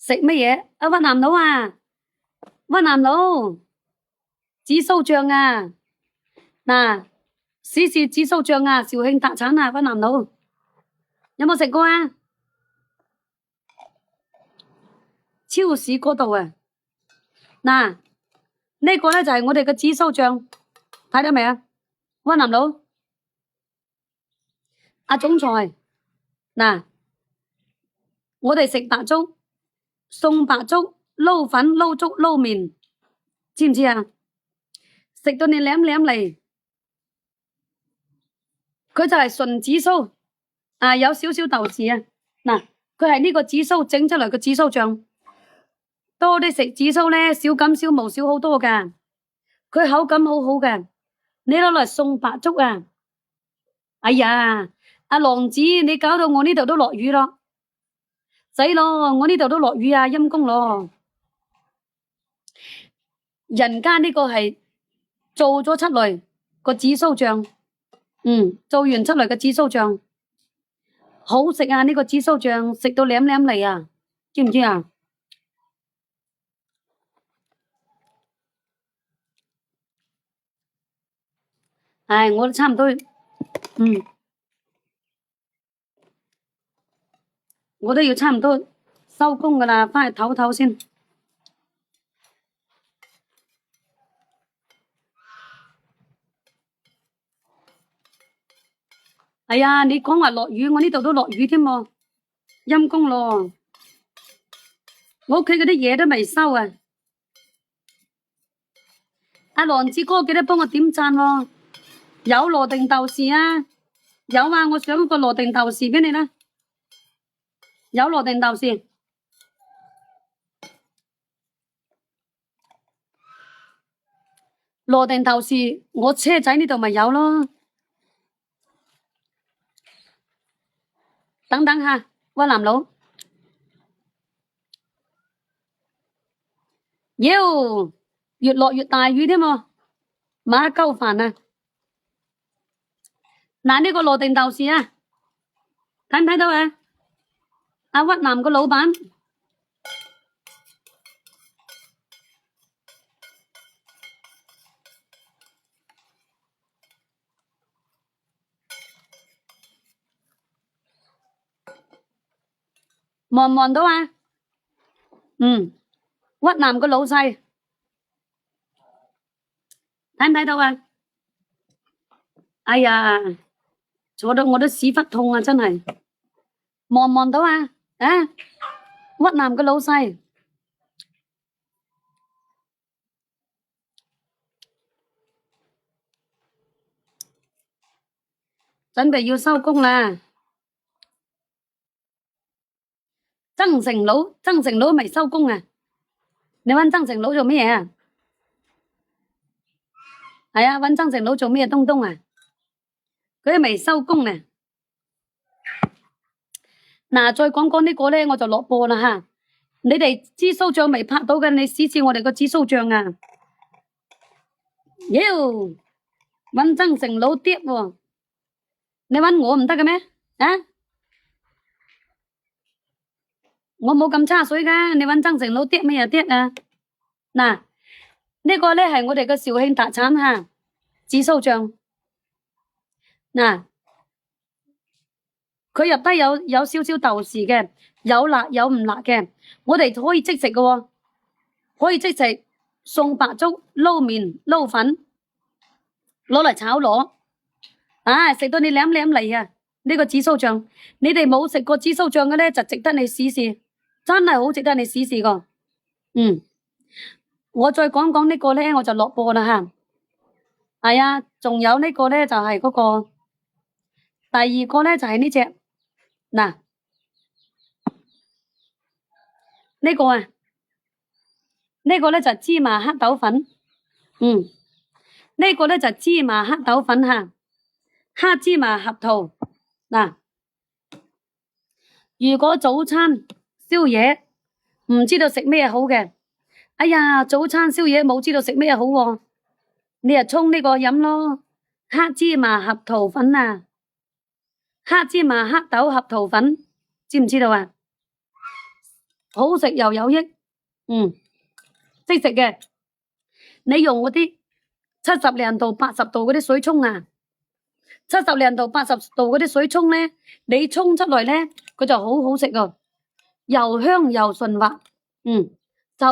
食乜嘢？啊，屈南佬啊，屈南佬，紫蘇醬啊，嗱，試試紫蘇醬啊，肇慶特產啊，屈南佬，有冇食過啊？超市嗰度啊，嗱，呢個咧就係我哋嘅紫蘇醬，睇到未啊？屈南佬，阿總裁，嗱，我哋食白粥，送白粥，撈粉、撈粥、撈麵，知唔知啊？食到你舐舐嚟，佢就係純紫蘇，啊，有少少豆豉啊，嗱，佢係呢個紫蘇整出嚟嘅紫蘇醬。多啲食紫蘇咧，少感少毛少好多噶，佢口感好好嘅，你攞嚟送白粥啊！哎呀，阿浪子，你搞到我呢度都落雨咯，死咯！我呢度都落雨啊，陰公咯！人家呢個係做咗出嚟個紫蘇醬，做完出嚟嘅紫蘇醬好食啊！呢個紫蘇醬食到舐舐嚟啊，知唔知啊？唉，我都差唔多，我都要差唔多收工噶啦，翻去唞唞先。哎呀，你講話落雨，我呢度都落雨添喎，陰公咯！我屋企嗰啲嘢都未收啊！阿浪子哥記得幫我點讚喎，有羅定豆豉啊，有啊，我上個羅定豆豉俾你啦，有羅定豆豉，羅定豆豉我車仔呢度咪有咯，等等下，喂男佬，妖，越落越大雨添喎，馬鳩煩啊！嗱，呢個羅定豆豉啊，睇唔睇到啊？阿屈南個老闆望唔望到啊？屈南個老細睇唔睇到啊？哎呀，坐到我都屎忽痛啊！真係望唔望到啊？啊，屈南個老細，準備要收工啦。曾成佬未收工啊？你搵曾成佬做咩啊？係啊，搵曾成佬做咩東東啊？佢都未收工啊！嗱，再講講呢個咧，我就落播啦吓。你哋紫蘇醬未拍到嘅，你試試我哋個紫蘇醬啊！妖，搵曾成佬跌喎，你搵我唔得嘅咩？啊？我冇咁差水噶，你搵曾成佬跌咩啊跌啊？嗱，呢個咧係我哋嘅肇慶特產吓，紫蘇醬。嗱，佢入低有少少豆豉嘅，有辣有唔辣嘅，我哋可以即食嘅喎，可以即食送白粥、撈麵、撈粉，攞嚟炒螺，啊，食到你舐舐嚟啊！呢個紫蘇醬，你哋冇食過紫蘇醬嘅咧，就值得你試試，真係好值得你試試個。我再講講呢個咧，我就落播啦吓。係啊，仲有呢個咧就係嗰個，第二個咧就係呢隻，嗱，呢個啊，呢個咧就芝麻黑豆粉，呢個咧就芝麻黑豆粉吓，黑芝麻合桃。嗱，如果早餐宵夜唔知道食咩好嘅，哎呀，早餐宵夜冇知道食咩好喎，你就沖呢個飲咯，黑芝麻合桃粉啊，黑芝麻黑豆合桃粉，知唔知道啊？好食又有益，即食嘅。你用嗰啲70零度、80度嗰啲水沖啊，70零度、80度嗰啲水沖咧，你沖出嚟咧，佢就好好食啊，又香又順滑，就。